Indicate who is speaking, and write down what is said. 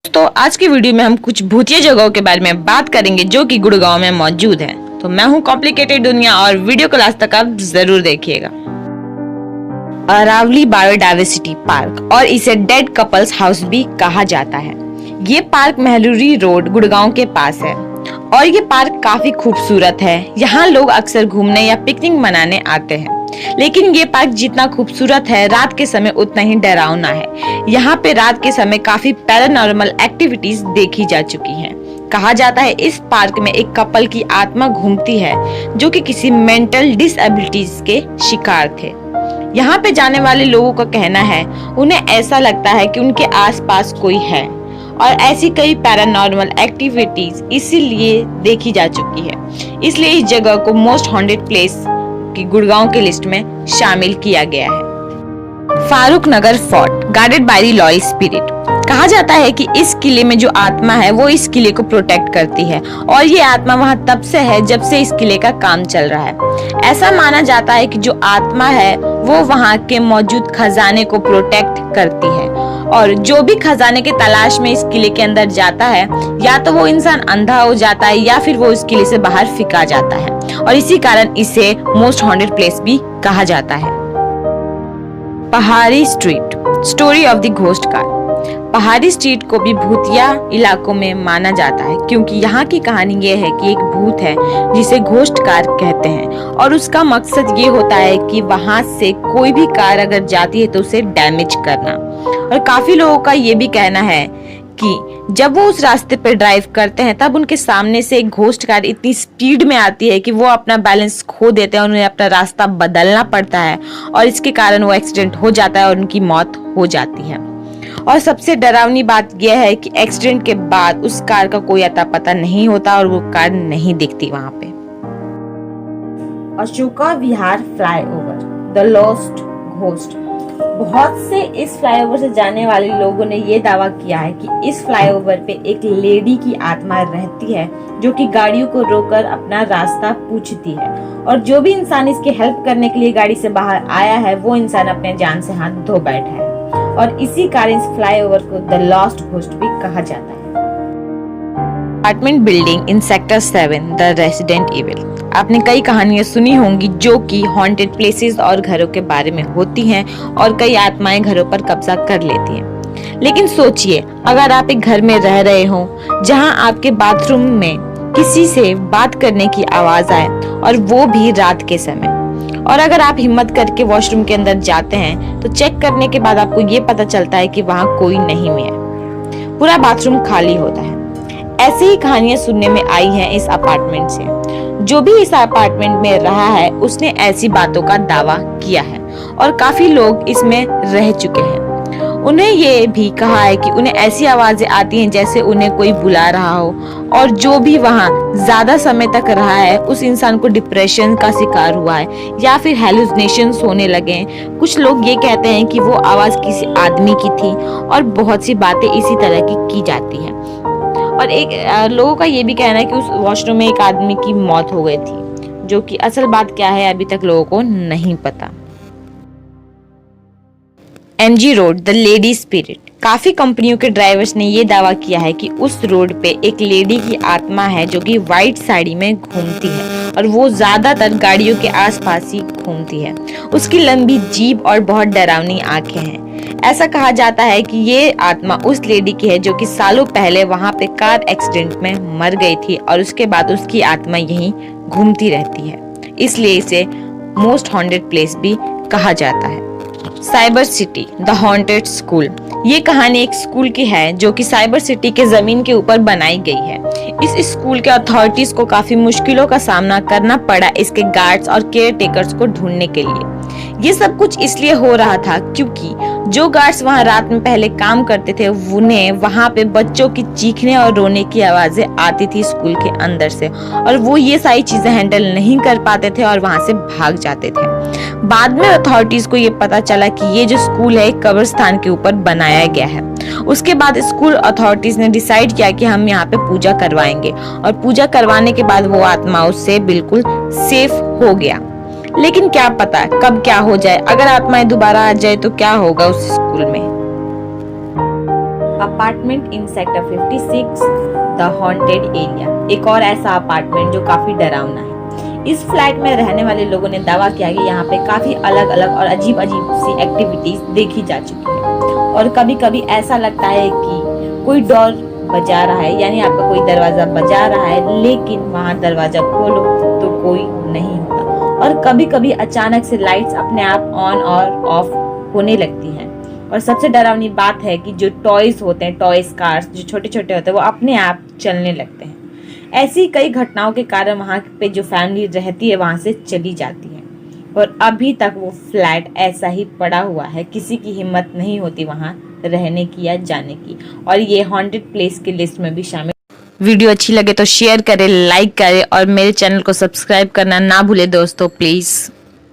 Speaker 1: तो आज की वीडियो में हम कुछ भूतिया जगहों के बारे में बात करेंगे जो कि गुड़गांव में मौजूद हैं। तो मैं हूं कॉम्प्लिकेटेड दुनिया और वीडियो को लास्ट तक आप जरूर देखिएगा। अरावली बायोडायवर्सिटी पार्क और इसे डेड कपल्स हाउस भी कहा जाता है। ये पार्क महलूरी रोड गुड़गांव के पास है और ये पार्क काफी खूबसूरत है। यहाँ लोग अक्सर घूमने या पिकनिक मनाने आते हैं, लेकिन ये पार्क जितना खूबसूरत है रात के समय उतना ही डरावना है। यहाँ पे रात के समय काफी पैरानॉर्मल एक्टिविटीज देखी जा चुकी हैं। कहा जाता है इस पार्क में एक कपल की आत्मा घूमती है जो कि किसी मेंटल डिसएबिलिटीज के शिकार थे। यहाँ पे जाने वाले लोगों का कहना है उन्हें ऐसा लगता है कि उनके आसपास कोई है और ऐसी कई पैरानॉर्मल एक्टिविटीज इसीलिए देखी जा चुकी है। इसलिए इस जगह को मोस्ट हॉन्टेड प्लेस की गुड़गांव के लिस्ट में शामिल किया गया है। Farrukhnagar fort guarded by the loyal spirit. कहा जाता है कि इस किले में जो आत्मा है वो इस किले को प्रोटेक्ट करती है और ये आत्मा वहाँ तब से है जब से इस किले का काम चल रहा है। ऐसा माना जाता है कि जो आत्मा है वो वहाँ के मौजूद खजाने को प्रोटेक्ट करती है और जो भी खजाने के तलाश में इस किले के अंदर जाता है या तो वो इंसान अंधा हो जाता है या फिर वो इस किले से बाहर फेंका जाता है और इसी कारण इसे मोस्ट हॉन्टेड प्लेस भी कहा जाता है। पहाड़ी street story of the ghost car. पहाड़ी स्ट्रीट को भी भूतिया इलाकों में माना जाता है क्योंकि यहाँ की कहानी ये है कि एक भूत है जिसे घोस्ट कार कहते हैं और उसका मकसद ये होता है कि वहाँ से कोई भी कार अगर जाती है तो उसे डैमेज करना। और काफी लोगों का ये भी कहना है कि जब वो उस रास्ते पर ड्राइव करते हैं तब उनके सामने से एक घोस्ट कार इतनी स्पीड में आती है कि वो अपना बैलेंस खो देते हैं और उन्हें अपना रास्ता बदलना पड़ता है और इसके कारण वो एक्सीडेंट हो जाता है और उनकी मौत हो जाती है। और सबसे डरावनी बात यह है कि एक्सीडेंट के बाद उस कार का कोई अता पता नहीं होता और वो कार नहीं दिखती वहां पे। अशोका विहार फ्लाईओवर द लॉस्ट घोस्ट। बहुत से इस फ्लाईओवर से जाने वाले लोगों ने ये दावा किया है कि इस फ्लाईओवर पे एक लेडी की आत्मा रहती है जो कि गाड़ियों को रोककर अपना रास्ता पूछती है और जो भी इंसान इसकी हेल्प करने के लिए गाड़ी से बाहर आया है वो इंसान अपने जान से हाथ धो बैठा है और इसी कारण इस फ्लाईओवर को द लॉस्ट घोस्ट भी कहा जाता है। Apartment building in sector 7 the resident evil. आपने कई कहानियां सुनी होंगी जो कि हॉन्टेड प्लेसेस और घरों के बारे में होती हैं और कई आत्माएं घरों पर कब्जा कर लेती हैं। लेकिन सोचिए अगर आप एक घर में रह रहे हो जहां आपके बाथरूम में किसी से बात करने की आवाज आए और वो भी रात के समय, और अगर आप हिम्मत करके वॉशरूम के अंदर जाते हैं तो चेक करने के बाद आपको ये पता चलता है कि वहां कोई नहीं है, पूरा बाथरूम खाली होता है। ऐसी ही कहानियां सुनने में आई हैं इस अपार्टमेंट से। जो भी इस अपार्टमेंट में रहा है उसने ऐसी बातों का दावा किया है और काफी लोग इसमें रह चुके हैं। उन्हें ये भी कहा है कि उन्हें ऐसी आवाजें आती हैं जैसे उन्हें कोई बुला रहा हो और जो भी वहाँ ज्यादा समय तक रहा है उस इंसान को डिप्रेशन का शिकार हुआ है या फिर हेलुसिनेशंस होने लगे। कुछ लोग ये कहते हैं कि वो आवाज किसी आदमी की थी और बहुत सी बातें इसी तरह की जाती है। और एक लोगों का ये भी कहना है कि उस वॉशरूम में एक आदमी की मौत हो गई थी, जो कि असल बात क्या है अभी तक लोगों को नहीं पता। MG road the lady spirit. काफी कंपनियों के ड्राइवर्स ने ये दावा किया है कि उस रोड पे एक लेडी की आत्मा है जो कि व्हाइट साड़ी में घूमती है और वो ज्यादातर गाड़ियों के आसपास ही घूमती है। उसकी लंबी जीभ और बहुत डरावनी आंखें हैं। ऐसा कहा जाता है कि ये आत्मा उस लेडी की है जो कि सालों पहले वहां पे कार एक्सीडेंट में मर गई थी और उसके बाद उसकी आत्मा यहीं घूमती रहती है, इसलिए इसे मोस्ट हॉन्टेड प्लेस भी कहा जाता है। Cyber city the haunted school. ये कहानी एक स्कूल की है जो कि साइबर सिटी के जमीन के ऊपर बनाई गई है। इस स्कूल के अथॉरिटीज को काफी मुश्किलों का सामना करना पड़ा इसके गार्ड्स और केयर टेकर्स को ढूंढने के लिए। ये सब कुछ इसलिए हो रहा था क्योंकि जो गार्ड्स वहाँ रात में पहले काम करते थे उन्हें वहाँ पे बच्चों की चीखने और रोने की आवाजें आती थी स्कूल के अंदर से और वो ये सारी चीजें हैंडल नहीं कर पाते थे और वहाँ से भाग जाते थे। बाद में अथॉरिटीज को ये पता चला कि ये जो स्कूल है एक कब्रिस्तान के ऊपर बनाया गया है। उसके बाद स्कूल अथॉरिटीज ने डिसाइड किया कि हम यहाँ पे पूजा करवाएंगे और पूजा करवाने के बाद वो आत्मा उससे बिल्कुल सेफ हो गया। लेकिन क्या पता कब क्या हो जाए, अगर आत्माएं दोबारा आ जाए तो क्या होगा उस स्कूल में। Apartment in sector 56 the haunted area, एक और ऐसा अपार्टमेंट जो काफी डरावना है। इस फ्लैट में रहने वाले लोगों ने दावा किया कि यहाँ पे काफी अलग अलग और अजीब अजीब सी एक्टिविटीज देखी जा चुकी है और कभी कभी ऐसा लगता है कि कोई डोर बजा रहा है, यानी आपका कोई दरवाजा बजा रहा है लेकिन वहां दरवाजा खोलो तो कोई नहीं होता, और कभी कभी अचानक से लाइट्स अपने आप ऑन और ऑफ होने लगती हैं। और सबसे डरावनी बात है कि जो टॉयज होते हैं, टॉयज कार्स जो छोटे छोटे होते हैं, वो अपने आप चलने लगते हैं। ऐसी कई घटनाओं के कारण वहाँ पे जो फैमिली रहती है वहाँ से चली जाती है और अभी तक वो फ्लैट ऐसा ही पड़ा हुआ है, किसी की हिम्मत नहीं होती वहाँ रहने की या जाने की, और ये हॉन्टेड प्लेस की लिस्ट में भी शामिल। वीडियो अच्छी लगे तो शेयर करें, लाइक करें और मेरे चैनल को सब्सक्राइब करना ना भूले दोस्तों प्लीज़।